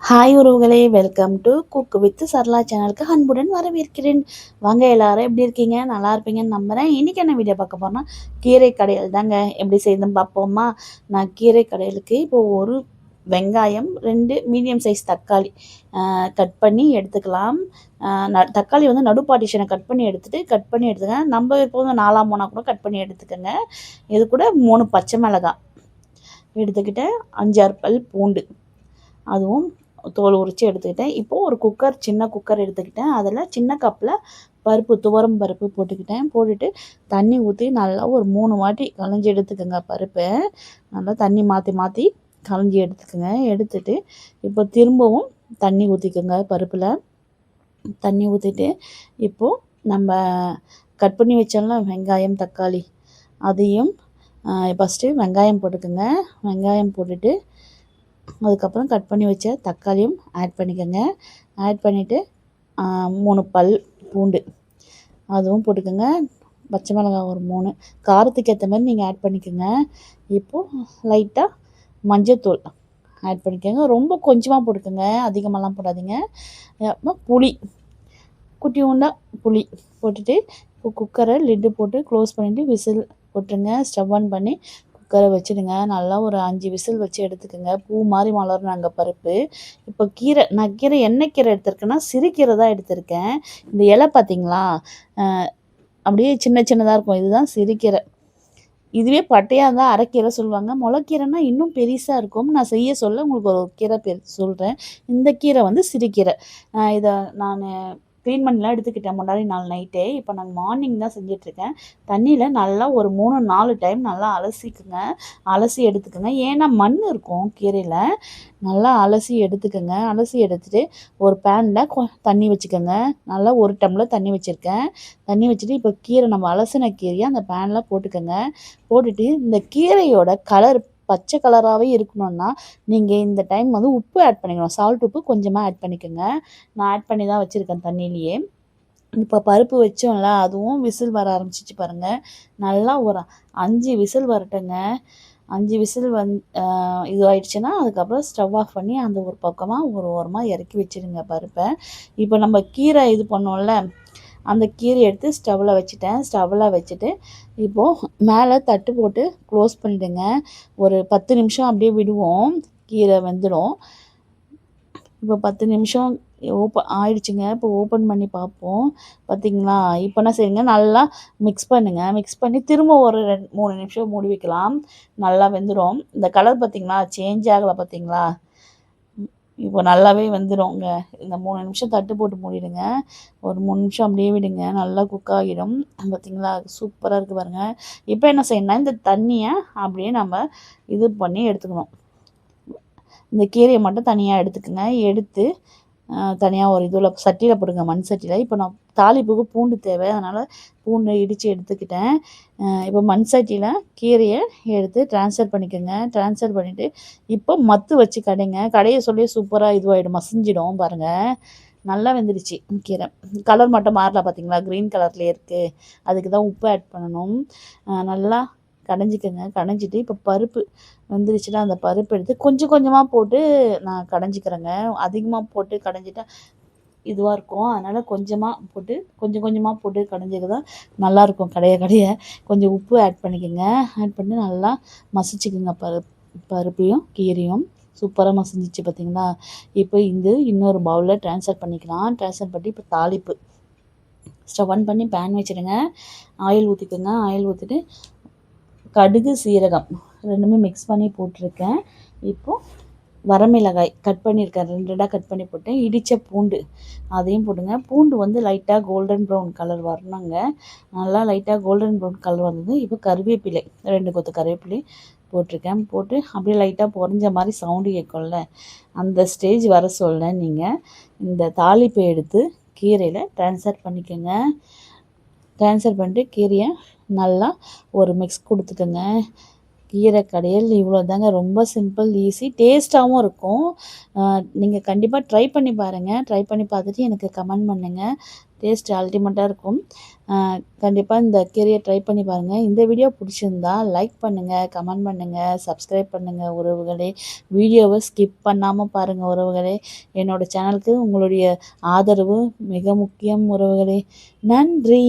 Hi உறவுகளே, welcome to cook with Sarala சேனலுக்கு அன்புடன் வரவேற்கிறேன். வாங்க எல்லாரும் எப்படி இருக்கீங்க? நல்லா இருப்பீங்கன்னு நம்புகிறேன். இன்றைக்கி என்ன வீடியோ பார்க்க போகிறோன்னா கீரை கடையல் தாங்க. எப்படி செய்யுதுன்னு பார்ப்போமா? நான் கீரை கடையலுக்கு இப்போது ஒரு வெங்காயம், 2 மீடியம் சைஸ் தக்காளி கட் பண்ணி எடுத்துக்கலாம். தக்காளி வந்து நடு பார்ட்டிஷனை கட் பண்ணி எடுத்துக்கங்க. நம்ம இப்போ 4 3 கூட கட் பண்ணி எடுத்துக்கோங்க. இது கூட 3 பச்சை மிளகாய் எடுத்துக்கிட்டேன். 5 6 பல் பூண்டு அதுவும் தோல் உரித்து எடுத்துக்கிட்டேன். இப்போது ஒரு சின்ன குக்கர் எடுத்துக்கிட்டேன். அதில் சின்ன கப்பில் துவரம் பருப்பு போட்டுட்டு தண்ணி ஊற்றி நல்லா ஒரு 3 வாட்டி களைஞ்சி எடுத்துக்கோங்க. பருப்பை நல்லா தண்ணி மாற்றி மாற்றி களைஞ்சி எடுத்துக்கோங்க. எடுத்துட்டு இப்போ திரும்பவும் தண்ணி ஊற்றிக்கோங்க. பருப்பில் தண்ணி ஊற்றிட்டு இப்போது நம்ம கட் பண்ணி வச்சோம்ல வெங்காயம் தக்காளி அதையும் ஃபஸ்ட்டு வெங்காயம் போட்டுக்கோங்க. வெங்காயம் போட்டுட்டு அதுக்கப்புறம் கட் பண்ணி வச்ச தக்காளியும் ஆட் பண்ணிக்கோங்க. ஆட் பண்ணிவிட்டு 3 பல் பூண்டு அதுவும் போட்டுக்கோங்க. பச்சை மிளகாய் ஒரு 3 காரத்துக்கு ஏற்ற மாதிரி நீங்கள் ஆட் பண்ணிக்கோங்க. இப்போது லைட்டாக மஞ்சத்தூள் ஆட் பண்ணிக்கோங்க. ரொம்ப கொஞ்சமாக போட்டுக்கோங்க, அதிகமாகலாம் போடாதீங்க. அப்புறம் புளி, குட்டியூண்டா புளி போட்டுட்டு இப்போ குக்கரை லிட்டு போட்டு க்ளோஸ் பண்ணிவிட்டு விசில் போட்டுருங்க. ஸ்டவ் ஆன் பண்ணி குக்கரை வச்சுடுங்க. நல்லா ஒரு 5 விசில் வச்சு எடுத்துக்கோங்க. பூ மாதிரி மலர்னாங்க பருப்பு. இப்போ நான் என்ன கீரை எடுத்திருக்கேன்னா சிறுகீரை தான் எடுத்திருக்கேன். இந்த இலை பார்த்திங்களா, அப்படியே சின்ன சின்னதாக இருக்கும். இதுதான் சிறுகீரை. இதுவே பட்டையாக இருந்தால் அரைக்கீரை சொல்லுவாங்க. முளைக்கீரைனா இன்னும் பெருசாக இருக்கும். நான் செய்ய சொல்ல உங்களுக்கு ஒரு கீரை பேர் சொல்கிறேன். இந்த கீரை வந்து சிறுகீரை. இதை நான் க்ளீன் பண்ணிலாம் எடுத்துக்கிட்டேன் முன்னாடி நாள் நைட்டே. இப்போ நான் மார்னிங் தான் செஞ்சிட்ருக்கேன். தண்ணியில் நல்லா ஒரு 3 4 டைம் நல்லா அலசி எடுத்துக்கோங்க. ஏன்னா மண் இருக்கும் கீரையில். நல்லா அலசி எடுத்துக்கோங்க. அலசி எடுத்துகிட்டு ஒரு பேனில் தண்ணி வச்சுக்கோங்க. நல்லா 1 டம்ளர் தண்ணி வச்சுருக்கேன். தண்ணி வச்சுட்டு இப்போ நம்ம அலசின கீரையை அந்த பேனில் போட்டுக்கோங்க. போட்டுட்டு இந்த கீரையோட கலர் பச்சை கலராகவே இருக்கணும்னா நீங்கள் இந்த டைம் வந்து உப்பு ஆட் பண்ணிக்கணும். சால்ட் உப்பு கொஞ்சமாக ஆட் பண்ணிக்கோங்க. நான் ஆட் பண்ணி தான் வச்சுருக்கேன் தண்ணியிலையே. இப்போ பருப்பு வச்சோம்ல, அதுவும் விசில் வர ஆரம்பிச்சிச்சு பாருங்கள். நல்லா ஒரு 5 விசில் வரட்டுங்க. 5 விசில் இது ஆயிடுச்சுன்னா அதுக்கப்புறம் ஸ்டவ் ஆஃப் பண்ணி அந்த ஒரு பக்கமாக ஒரு ஓரமாக இறக்கி வச்சுருங்க பருப்பை. இப்போ நம்ம கீரை இது பண்ணோம்ல, அந்த கீரை எடுத்து ஸ்டவ்வில் வச்சுட்டு இப்போது மேலே தட்டு போட்டு க்ளோஸ் பண்ணிவிடுங்க. ஒரு 10 நிமிஷம் அப்படியே விடுவோம், கீரை வெந்துடும். இப்போ 10 நிமிஷம் ஆயிடுச்சுங்க. இப்போ ஓப்பன் பண்ணி பார்ப்போம். பார்த்திங்களா, இப்போ என்ன செய்யுங்க, நல்லா மிக்ஸ் பண்ணுங்கள். மிக்ஸ் பண்ணி திரும்ப ஒரு 3 நிமிஷம் மூடி வைக்கலாம். நல்லா வெந்துடும். இந்த கலர் பார்த்திங்களா சேஞ்ச் ஆகலை பார்த்திங்களா. இப்போ நல்லாவே வெந்துடுங்க. இந்த 3 நிமிஷம் தட்டு போட்டு மூடிடுங்க. ஒரு 3 நிமிஷம் அப்படியே விடுங்க. நல்லா குக் ஆகிடும். பார்த்திங்களா, சூப்பராக இருக்குது பாருங்கள். இப்போ என்ன செய்யணும்னா இந்த தண்ணியை அப்படியே நம்ம இது பண்ணி எடுத்துக்கணும். இந்த கீரையை மட்டும் தனியாக எடுத்துக்கோங்க. எடுத்து தனியாக ஒரு சட்டியில் போடுங்க, மண் சட்டியில். இப்போ நான் தாளிப்புக்கு பூண்டு தேவை, அதனால் பூண்டை இடித்து எடுத்துக்கிட்டேன். இப்போ மண் சட்டியில் கீரையை எடுத்து ட்ரான்ஸ்ஃபர் பண்ணிக்கோங்க. ட்ரான்ஸ்ஃபர் பண்ணிவிட்டு இப்போ மத்து வச்சு கடைய சொல்லி சூப்பராக இதுவாகிடும், மசிஞ்சிடும் பாருங்கள். நல்லா வெந்துடுச்சு கீரை. கலர் மட்டும் மாறல பார்த்திங்களா, க்ரீன் கலர்லேயே இருக்குது. அதுக்கு தான் உப்பு ஆட் பண்ணணும். நல்லா கடைஞ்சிக்கோங்க. கடைஞ்சிட்டு இப்போ பருப்பு வந்துருச்சுன்னா அந்த பருப்பு எடுத்து கொஞ்சம் கொஞ்சமாக போட்டு நான் கடைஞ்சிக்கிறேங்க. அதிகமாக போட்டு கடைஞ்சிட்டா இதுவாக இருக்கும். அதனால் கொஞ்சம் கொஞ்சமாக போட்டு கடைஞ்சிக்க தான் நல்லாயிருக்கும். கடைய கொஞ்சம் உப்பு ஆட் பண்ணிக்கோங்க. ஆட் பண்ணி நல்லா மசிச்சுக்குங்க. பருப்பையும் கீரையும் சூப்பராக மசிஞ்சிச்சு பார்த்திங்களா. இப்போ இன்னொரு பவுலில் ட்ரான்ஸ்ஃபர் பண்ணிக்கலாம். ட்ரான்ஸ்ஃபர் பண்ணி இப்போ தாளிப்பு ஸ்டவ் ஆன் பண்ணி பேன் வச்சுடுங்க. ஆயில் ஊற்றிக்கோங்க. ஆயில் ஊற்றிட்டு கடுகு சீரகம் ரெண்டுமே மிக்ஸ் பண்ணி போட்டிருக்கேன். இப்போது வரமிளகாய் கட் பண்ணியிருக்கேன், 2 கட் பண்ணி போட்டேன். இடித்த பூண்டு அதையும் போட்டுங்க. பூண்டு வந்து லைட்டாக கோல்டன் ப்ரௌன் கலர் வரணுங்க. நல்லா லைட்டாக கோல்டன் ப்ரௌன் கலர் வந்தது. இப்போ கருவேப்பிலை 2 கொத்து கருவேப்பிலை போட்டிருக்கேன். போட்டு அப்படியே லைட்டாக பொரிஞ்ச மாதிரி சவுண்டு கேட்கும்ல, அந்த ஸ்டேஜ் வர சொல்ல நீங்கள் இந்த தாளிப்பை எடுத்து கீரையில் ட்ரான்ஸ்ஃபர் பண்ணிக்கோங்க. ட்ரான்ஸ்ஃபர் பண்ணிட்டு கீரையை நல்லா ஒரு மிக்ஸ் கொடுத்துக்கோங்க. கீரை கடையல் இவ்வளோ தாங்க. ரொம்ப சிம்பிள், ஈஸி, டேஸ்ட்டாகவும் இருக்கும். நீங்கள் கண்டிப்பாக ட்ரை பண்ணி பாருங்கள். ட்ரை பண்ணி பார்த்துட்டு எனக்கு கமெண்ட் பண்ணுங்கள். டேஸ்ட் அல்டிமேட்டாக இருக்கும். கண்டிப்பாக இந்த கீரையை ட்ரை பண்ணி பாருங்கள். இந்த வீடியோ பிடிச்சிருந்தா லைக் பண்ணுங்கள், கமெண்ட் பண்ணுங்கள், சப்ஸ்கிரைப் பண்ணுங்கள் உறவுகளே. வீடியோவை ஸ்கிப் பண்ணாமல் பாருங்கள் உறவுகளே. என்னோடய சேனலுக்கு உங்களுடைய ஆதரவு மிக முக்கியம் உறவுகளே. நன்றி.